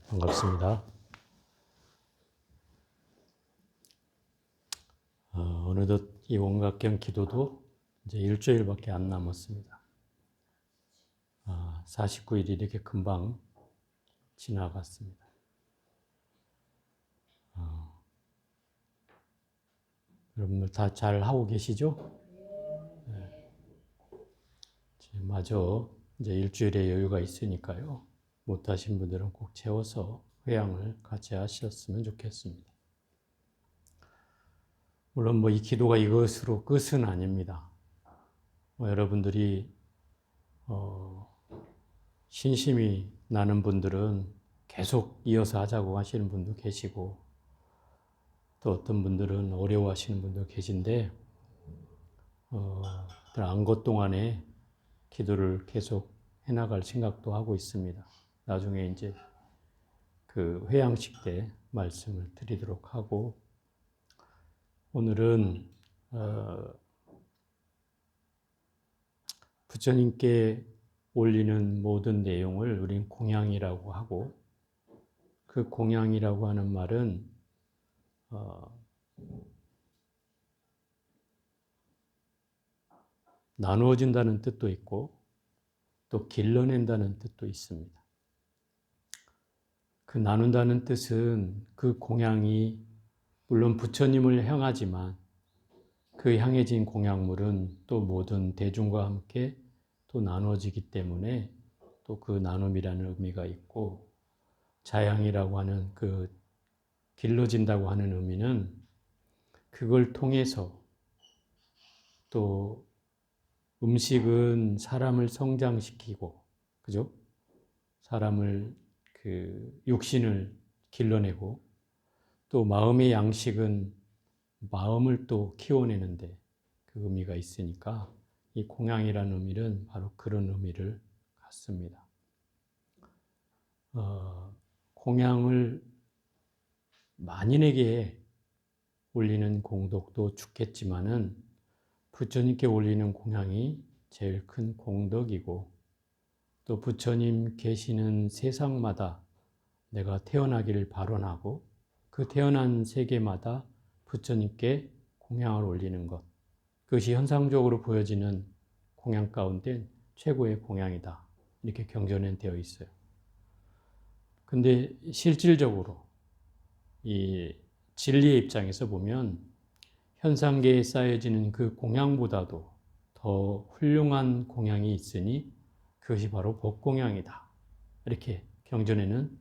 반갑습니다. 어느덧 이 원각경 기도도 이제 일주일밖에 안 남았습니다. 49일이 이렇게 금방 지나갔습니다. 여러분들 다 잘 하고 계시죠? 네. 마저 이제 일주일의 여유가 있으니까요. 못하신 분들은 꼭 채워서 회양을 같이 하셨으면 좋겠습니다. 물론 이 기도가 이것으로 끝은 아닙니다. 여러분들이 신심이 나는 분들은 계속 이어서 하자고 하시는 분도 계시고, 또 어떤 분들은 어려워하시는 분도 계신데, 안것 동안에 기도를 계속 해나갈 생각도 하고 있습니다. 나중에 이제 그 회양식 때 말씀을 드리도록 하고, 오늘은 부처님께 올리는 모든 내용을 우린 공양이라고 하고, 그 공양이라고 하는 말은 나누어진다는 뜻도 있고 또 길러낸다는 뜻도 있습니다. 그 나눈다는 뜻은 그 공양이 물론 부처님을 향하지만 그 향해진 공양물은 또 모든 대중과 함께 또 나누어지기 때문에 또 그 나눔이라는 의미가 있고, 자양이라고 하는 그 길러진다고 하는 의미는 그걸 통해서, 또 음식은 사람을 성장시키고, 그죠? 사람을 육신을 길러내고, 또 마음의 양식은 마음을 또 키워내는데 그 의미가 있으니까 이 공양이라는 의미는 바로 그런 의미를 갖습니다. 공양을 만인에게 올리는 공덕도 좋겠지만은 부처님께 올리는 공양이 제일 큰 공덕이고, 또 부처님 계시는 세상마다 내가 태어나기를 발언하고 그 태어난 세계마다 부처님께 공양을 올리는 것, 그것이 현상적으로 보여지는 공양 가운데 최고의 공양이다, 이렇게 경전에 되어 있어요. 근데 실질적으로 이 진리의 입장에서 보면 현상계에 쌓여지는 그 공양보다도 더 훌륭한 공양이 있으니 그것이 바로 법공양이다, 이렇게 경전에는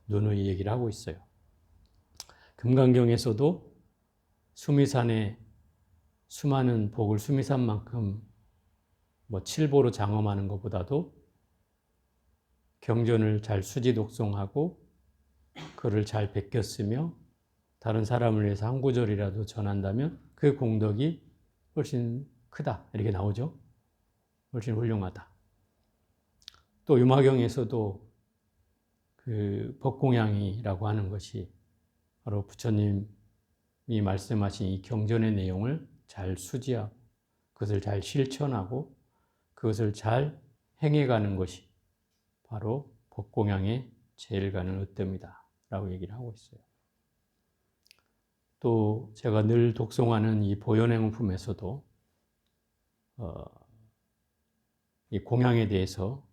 누누이 얘기를 하고 있어요. 금강경에서도 수미산에 수많은 복을 수미산만큼 칠보로 장엄하는 것보다도 경전을 잘 수지 독송하고 그를 잘 베꼈으며 다른 사람을 위해서 한 구절이라도 전한다면 그 공덕이 훨씬 크다, 이렇게 나오죠. 훨씬 훌륭하다. 또 유마경에서도 그 법공양이라고 하는 것이 바로 부처님이 말씀하신 이 경전의 내용을 잘 수지하고 그것을 잘 실천하고 그것을 잘 행해가는 것이 바로 법공양의 제일 가는 으뜸이다 라고 얘기를 하고 있어요. 또 제가 늘 독송하는 이 보현행품에서도 이 공양에 대해서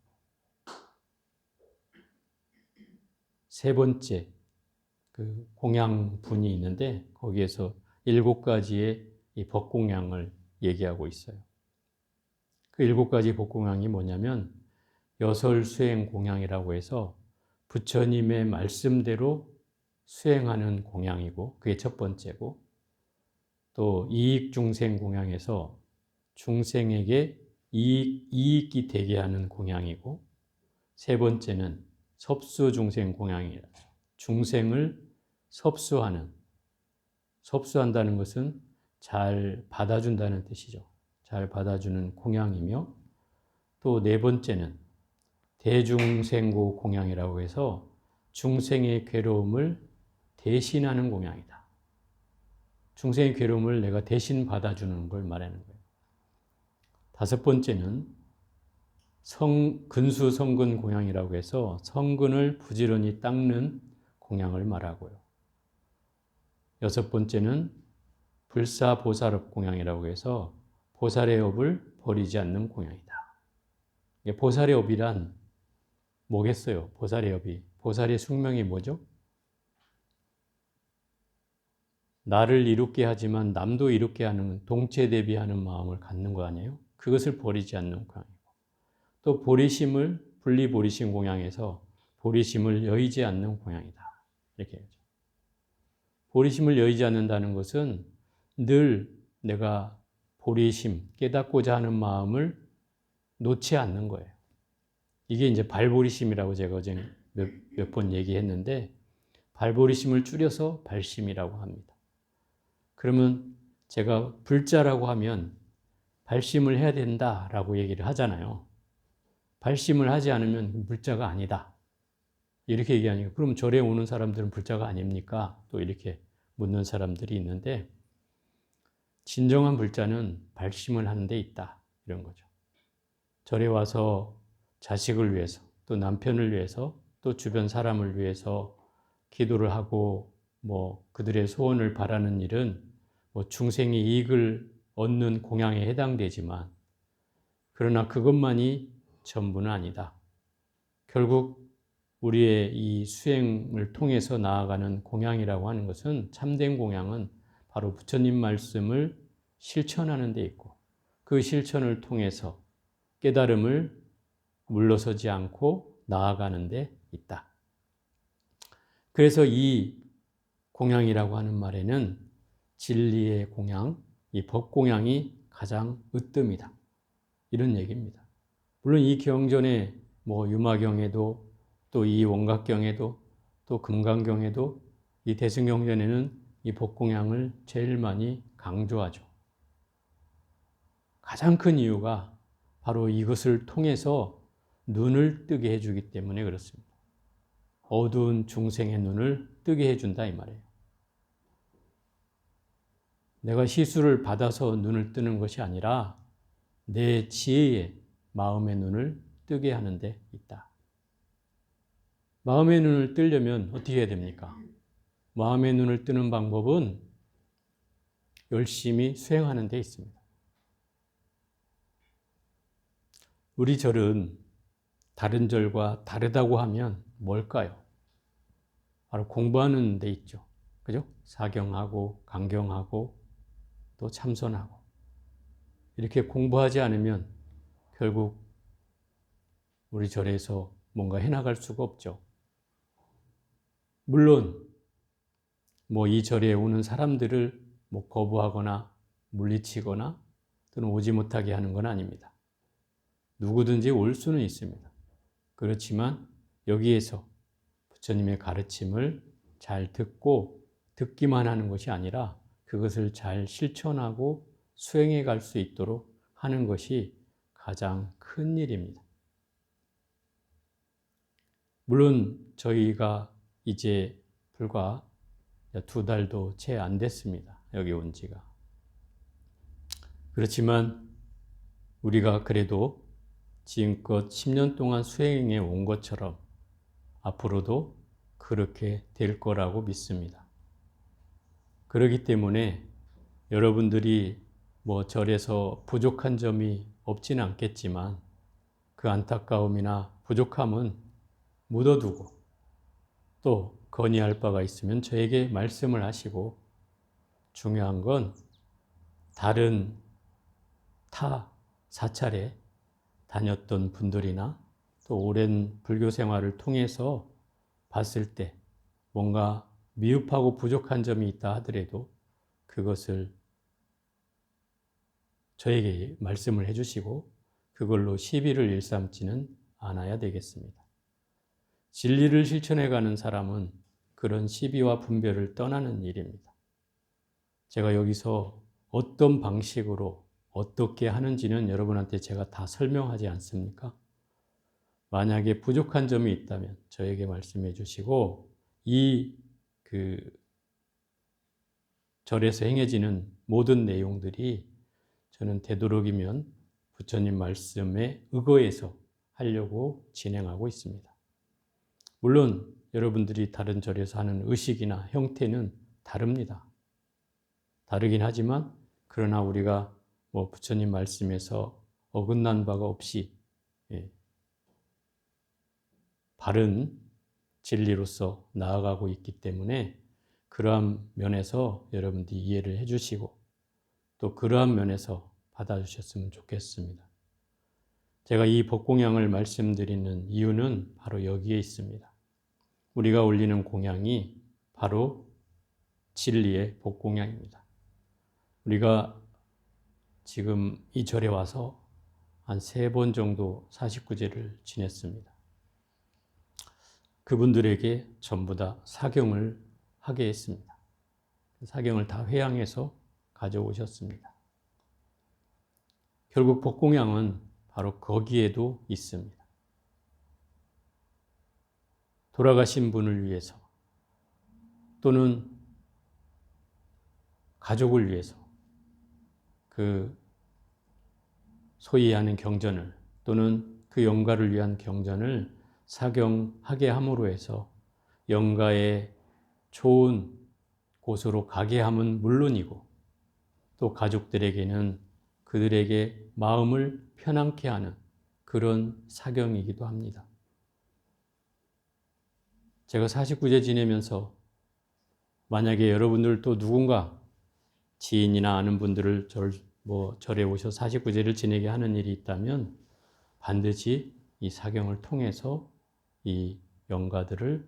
세 번째 그 공양분이 있는데 거기에서 7가지의 이 법공양을 얘기하고 있어요. 그 7가지 법공양이 뭐냐면 여설수행 공양이라고 해서 부처님의 말씀대로 수행하는 공양이고, 그게 첫 번째고, 또 이익중생 공양에서 중생에게 이익이 되게 하는 공양이고, 세 번째는 섭수중생 공양이라, 중생을 섭수한다는 것은 잘 받아준다는 뜻이죠. 잘 받아주는 공양이며, 또 네 번째는 대중생고 공양이라고 해서 중생의 괴로움을 대신하는 공양이다. 중생의 괴로움을 내가 대신 받아주는 걸 말하는 거예요. 다섯 번째는 근수 성근 공양이라고 해서 성근을 부지런히 닦는 공양을 말하고요. 여섯 번째는 불사보살업 공양이라고 해서 보살의 업을 버리지 않는 공양이다. 보살의 업이란 뭐겠어요? 보살의 업이. 보살의 숙명이 뭐죠? 나를 이롭게 하지만 남도 이롭게 하는 동체 대비하는 마음을 갖는 거 아니에요? 그것을 버리지 않는 공양이고, 또 보리심을 분리보리심 공양에서 보리심을 여의지 않는 공양이다. 이렇게 해야죠. 보리심을 여의지 않는다는 것은 늘 내가 보리심, 깨닫고자 하는 마음을 놓지 않는 거예요. 이게 이제 발보리심이라고 제가 어제 몇 번 얘기했는데, 발보리심을 줄여서 발심이라고 합니다. 그러면 제가 불자라고 하면 발심을 해야 된다라고 얘기를 하잖아요. 발심을 하지 않으면 불자가 아니다. 이렇게 얘기하니까 그럼 절에 오는 사람들은 불자가 아닙니까? 또 이렇게 묻는 사람들이 있는데, 진정한 불자는 발심을 하는 데 있다. 이런 거죠. 절에 와서 자식을 위해서, 또 남편을 위해서, 또 주변 사람을 위해서 기도를 하고 그들의 소원을 바라는 일은 중생의 이익을 얻는 공양에 해당되지만, 그러나 그것만이 전부는 아니다. 결국 우리의 이 수행을 통해서 나아가는 공양이라고 하는 것은, 참된 공양은 바로 부처님 말씀을 실천하는 데 있고, 그 실천을 통해서 깨달음을 물러서지 않고 나아가는 데 있다. 그래서 이 공양이라고 하는 말에는 진리의 공양, 이 법공양이 가장 으뜸이다. 이런 얘기입니다. 물론 이 경전에 유마경에도, 또 이 원각경에도, 또 금강경에도, 이 대승경전에는 이 법공양을 제일 많이 강조하죠. 가장 큰 이유가 바로 이것을 통해서 눈을 뜨게 해주기 때문에 그렇습니다. 어두운 중생의 눈을 뜨게 해준다 이 말이에요. 내가 시술을 받아서 눈을 뜨는 것이 아니라 내 지혜에 마음의 눈을 뜨게 하는 데 있다. 마음의 눈을 뜨려면 어떻게 해야 됩니까? 마음의 눈을 뜨는 방법은 열심히 수행하는 데 있습니다. 우리 절은 다른 절과 다르다고 하면 뭘까요? 바로 공부하는 데 있죠. 그죠? 사경하고 강경하고 또 참선하고, 이렇게 공부하지 않으면 결국 우리 절에서 뭔가 해나갈 수가 없죠. 물론 이 절에 오는 사람들을 거부하거나 물리치거나 또는 오지 못하게 하는 건 아닙니다. 누구든지 올 수는 있습니다. 그렇지만 여기에서 부처님의 가르침을 잘 듣고 듣기만 하는 것이 아니라 그것을 잘 실천하고 수행해 갈 수 있도록 하는 것이 가장 큰 일입니다. 물론 저희가 이제 불과 2달도 채 안 됐습니다. 여기 온 지가. 그렇지만 우리가 그래도 지금껏 10년 동안 수행해 온 것처럼 앞으로도 그렇게 될 거라고 믿습니다. 그렇기 때문에 여러분들이 절에서 부족한 점이 없지는 않겠지만 그 안타까움이나 부족함은 묻어두고, 또 건의할 바가 있으면 저에게 말씀을 하시고, 중요한 건 다른 타 사찰에 다녔던 분들이나 또 오랜 불교 생활을 통해서 봤을 때 뭔가 미흡하고 부족한 점이 있다 하더라도 그것을 저에게 말씀을 해주시고 그걸로 시비를 일삼지는 않아야 되겠습니다. 진리를 실천해가는 사람은 그런 시비와 분별을 떠나는 일입니다. 제가 여기서 어떤 방식으로 어떻게 하는지는 여러분한테 제가 다 설명하지 않습니까? 만약에 부족한 점이 있다면 저에게 말씀해 주시고, 이 절에서 행해지는 모든 내용들이 저는 되도록이면 부처님 말씀에 의거해서 하려고 진행하고 있습니다. 물론 여러분들이 다른 절에서 하는 의식이나 형태는 다릅니다. 다르긴 하지만 그러나 우리가 부처님 말씀에서 어긋난 바가 없이 바른 진리로서 나아가고 있기 때문에 그러한 면에서 여러분들이 이해를 해주시고 또 그러한 면에서 받아주셨으면 좋겠습니다. 제가 이 법공양을 말씀드리는 이유는 바로 여기에 있습니다. 우리가 올리는 공양이 바로 진리의 법공양입니다. 우리가 지금 이 절에 와서 한 3번 정도 49제를 지냈습니다. 그분들에게 전부 다 사경을 하게 했습니다. 사경을 다 회양해서 가져오셨습니다. 결국 법공양은 바로 거기에도 있습니다. 돌아가신 분을 위해서 또는 가족을 위해서 그 소위 하는 경전을 또는 그 영가를 위한 경전을 사경하게 함으로 해서 영가의 좋은 곳으로 가게 함은 물론이고 또 가족들에게는 그들에게 마음을 편안케 하는 그런 사경이기도 합니다. 제가 49제 지내면서 만약에 여러분들 또 누군가 지인이나 아는 분들을 절에 오셔 49제를 지내게 하는 일이 있다면 반드시 이 사경을 통해서 이 영가들을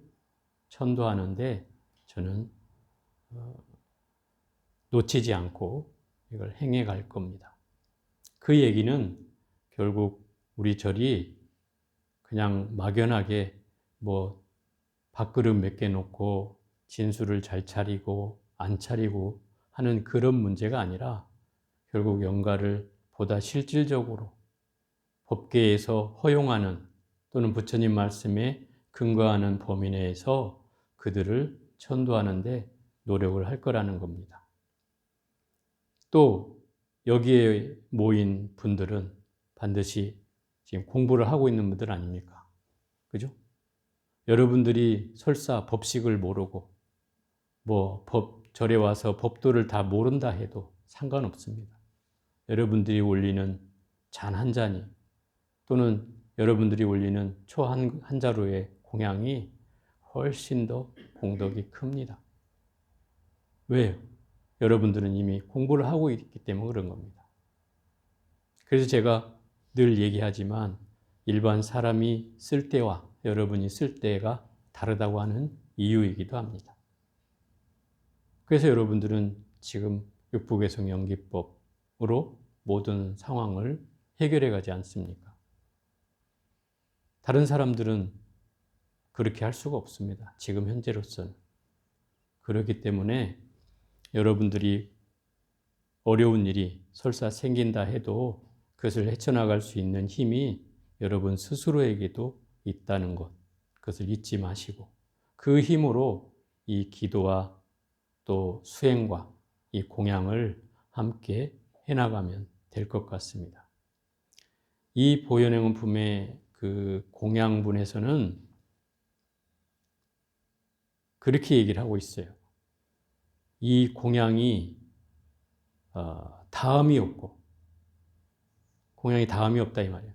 천도하는데 저는 놓치지 않고 이걸 행해 갈 겁니다. 그 얘기는 결국 우리 절이 그냥 막연하게 밥그릇 몇 개 놓고 진술을 잘 차리고 안 차리고 하는 그런 문제가 아니라 결국 영가를 보다 실질적으로 법계에서 허용하는 또는 부처님 말씀에 근거하는 범위 내에서 그들을 천도하는 데 노력을 할 거라는 겁니다. 또 여기에 모인 분들은 반드시 지금 공부를 하고 있는 분들 아닙니까? 그죠? 여러분들이 설사 법식을 모르고 절에 와서 법도를 다 모른다 해도 상관없습니다. 여러분들이 올리는 잔 한 잔이 또는 여러분들이 올리는 초 한 자루의 공양이 훨씬 더 공덕이 큽니다. 왜요? 여러분들은 이미 공부를 하고 있기 때문에 그런 겁니다. 그래서 제가 늘 얘기하지만 일반 사람이 쓸 때와 여러분이 쓸 때가 다르다고 하는 이유이기도 합니다. 그래서 여러분들은 지금 육부개성 연기법으로 모든 상황을 해결해 가지 않습니까? 다른 사람들은 그렇게 할 수가 없습니다. 지금 현재로서는. 그렇기 때문에 여러분들이 어려운 일이 설사 생긴다 해도 그것을 헤쳐나갈 수 있는 힘이 여러분 스스로에게도 있다는 것, 그것을 잊지 마시고 그 힘으로 이 기도와 또 수행과 이 공양을 함께 해나가면 될 것 같습니다. 이 보현행원품의 그 공양분에서는 그렇게 얘기를 하고 있어요. 이 공양이 다음이 없고 공양이 다음이 없다 이 말이에요.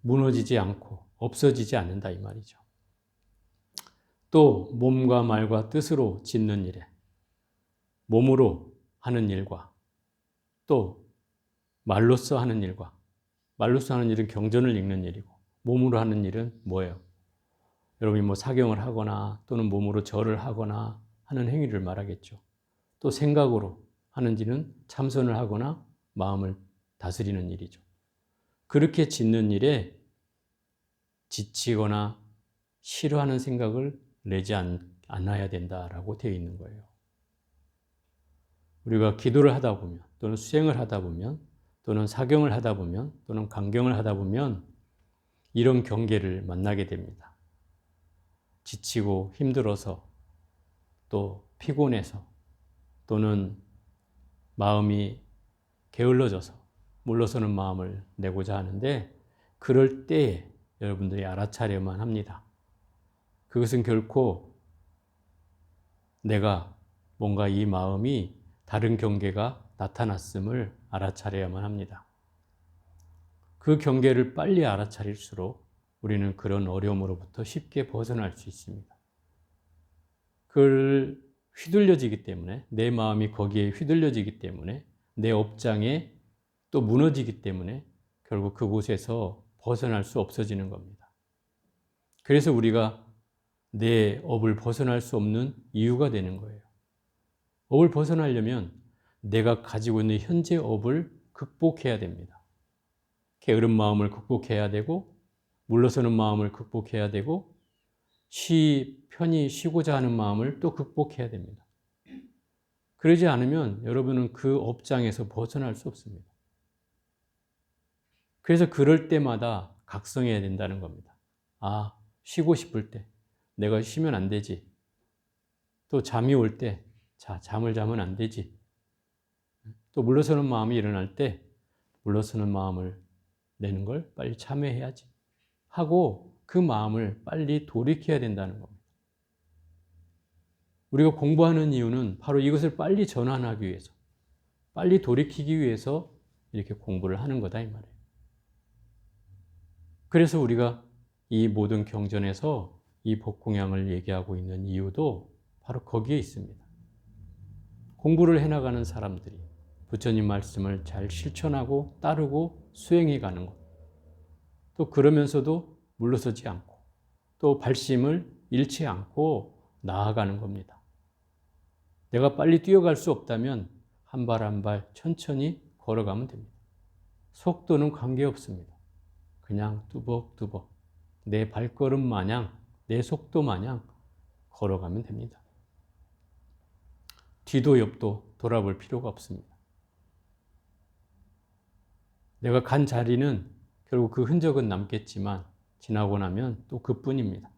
무너지지 않고 없어지지 않는다 이 말이죠. 또 몸과 말과 뜻으로 짓는 일에 몸으로 하는 일과 또 말로써 하는 일과 말로써 하는 일은 경전을 읽는 일이고 몸으로 하는 일은 뭐예요? 여러분이 사경을 하거나 또는 몸으로 절을 하거나 하는 행위를 말하겠죠. 또 생각으로 하는 일은 참선을 하거나 마음을 다스리는 일이죠. 그렇게 짓는 일에 지치거나 싫어하는 생각을 내지 않아야 된다라고 되어 있는 거예요. 우리가 기도를 하다 보면 또는 수행을 하다 보면 또는 사경을 하다 보면 또는 강경을 하다 보면 이런 경계를 만나게 됩니다. 지치고 힘들어서 또 피곤해서 또는 마음이 게을러져서 물러서는 마음을 내고자 하는데 그럴 때에 여러분들이 알아차려야만 합니다. 그것은 결코 내가 뭔가 이 마음이 다른 경계가 나타났음을 알아차려야만 합니다. 그 경계를 빨리 알아차릴수록 우리는 그런 어려움으로부터 쉽게 벗어날 수 있습니다. 그걸 휘둘려지기 때문에, 내 마음이 거기에 휘둘려지기 때문에, 내 업장에 또 무너지기 때문에 결국 그곳에서 벗어날 수 없어지는 겁니다. 그래서 우리가 내 업을 벗어날 수 없는 이유가 되는 거예요. 업을 벗어나려면 내가 가지고 있는 현재 업을 극복해야 됩니다. 게으른 마음을 극복해야 되고, 물러서는 마음을 극복해야 되고, 편히 쉬고자 하는 마음을 또 극복해야 됩니다. 그러지 않으면 여러분은 그 업장에서 벗어날 수 없습니다. 그래서 그럴 때마다 각성해야 된다는 겁니다. 아, 쉬고 싶을 때 내가 쉬면 안 되지. 또 잠이 올 때 잠을 자면 안 되지. 또 물러서는 마음이 일어날 때 물러서는 마음을 내는 걸 빨리 참여해야지 하고 그 마음을 빨리 돌이켜야 된다는 겁니다. 우리가 공부하는 이유는 바로 이것을 빨리 전환하기 위해서, 빨리 돌이키기 위해서 이렇게 공부를 하는 거다 이 말이에요. 그래서 우리가 이 모든 경전에서 이 법공양을 얘기하고 있는 이유도 바로 거기에 있습니다. 공부를 해나가는 사람들이 부처님 말씀을 잘 실천하고 따르고 수행해 가는 것, 또 그러면서도 물러서지 않고 또 발심을 잃지 않고 나아가는 겁니다. 내가 빨리 뛰어갈 수 없다면 한 발 한 발 천천히 걸어가면 됩니다. 속도는 관계없습니다. 그냥 뚜벅뚜벅 내 발걸음 마냥, 내 속도 마냥 걸어가면 됩니다. 뒤도 옆도 돌아볼 필요가 없습니다. 내가 간 자리는 결국 그 흔적은 남겠지만 지나고 나면 또 그뿐입니다.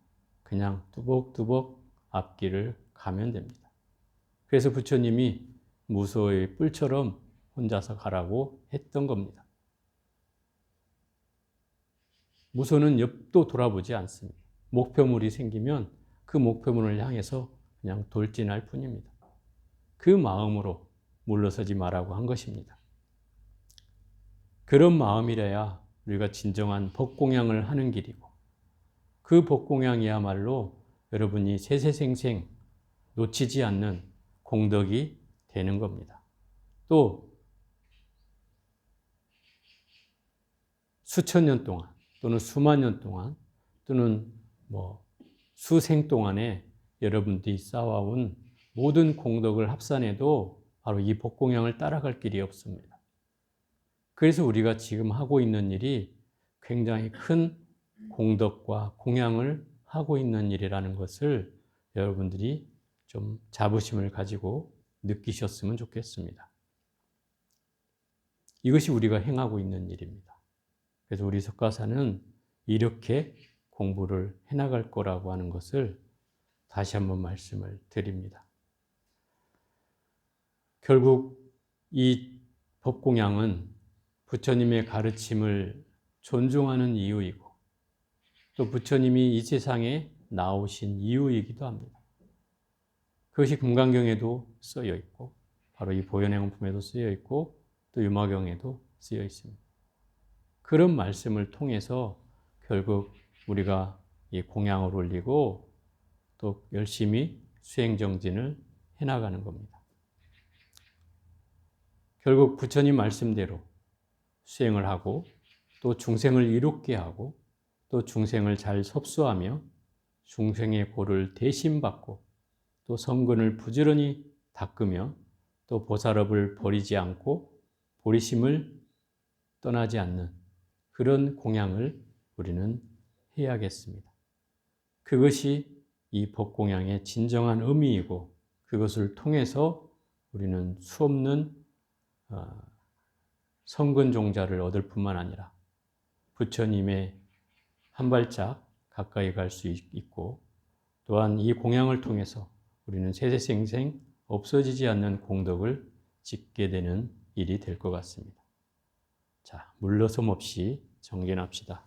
그냥 뚜벅뚜벅 앞길을 가면 됩니다. 그래서 부처님이 무소의 뿔처럼 혼자서 가라고 했던 겁니다. 무소는 옆도 돌아보지 않습니다. 목표물이 생기면 그 목표물을 향해서 그냥 돌진할 뿐입니다. 그 마음으로 물러서지 말라고 한 것입니다. 그런 마음이라야 우리가 진정한 법공양을 하는 길이고, 그 법공양이야말로 여러분이 세세생생 놓치지 않는 공덕이 되는 겁니다. 또 수천 년 동안 또는 수만 년 동안 또는 수생 동안에 여러분들이 쌓아온 모든 공덕을 합산해도 바로 이 법공양을 따라갈 길이 없습니다. 그래서 우리가 지금 하고 있는 일이 굉장히 큰 공덕과 공양을 하고 있는 일이라는 것을 여러분들이 좀 자부심을 가지고 느끼셨으면 좋겠습니다. 이것이 우리가 행하고 있는 일입니다. 그래서 우리 석가사는 이렇게 공부를 해나갈 거라고 하는 것을 다시 한번 말씀을 드립니다. 결국 이 법공양은 부처님의 가르침을 존중하는 이유이고 또 부처님이 이 세상에 나오신 이유이기도 합니다. 그것이 금강경에도 쓰여 있고 바로 이 보현행원품에도 쓰여 있고 또 유마경에도 쓰여 있습니다. 그런 말씀을 통해서 결국 우리가 이 공양을 올리고 또 열심히 수행정진을 해나가는 겁니다. 결국 부처님 말씀대로 수행을 하고 또 중생을 이롭게 하고 또 중생을 잘 섭수하며 중생의 고를 대신받고 또 성근을 부지런히 닦으며 또 보살업을 버리지 않고 보리심을 떠나지 않는 그런 공양을 우리는 해야겠습니다. 그것이 이 법공양의 진정한 의미이고 그것을 통해서 우리는 수없는 성근종자를 얻을 뿐만 아니라 부처님의 한 발짝 가까이 갈 수 있고 또한 이 공양을 통해서 우리는 세세생생 없어지지 않는 공덕을 짓게 되는 일이 될 것 같습니다. 자, 물러섬 없이 정진합시다.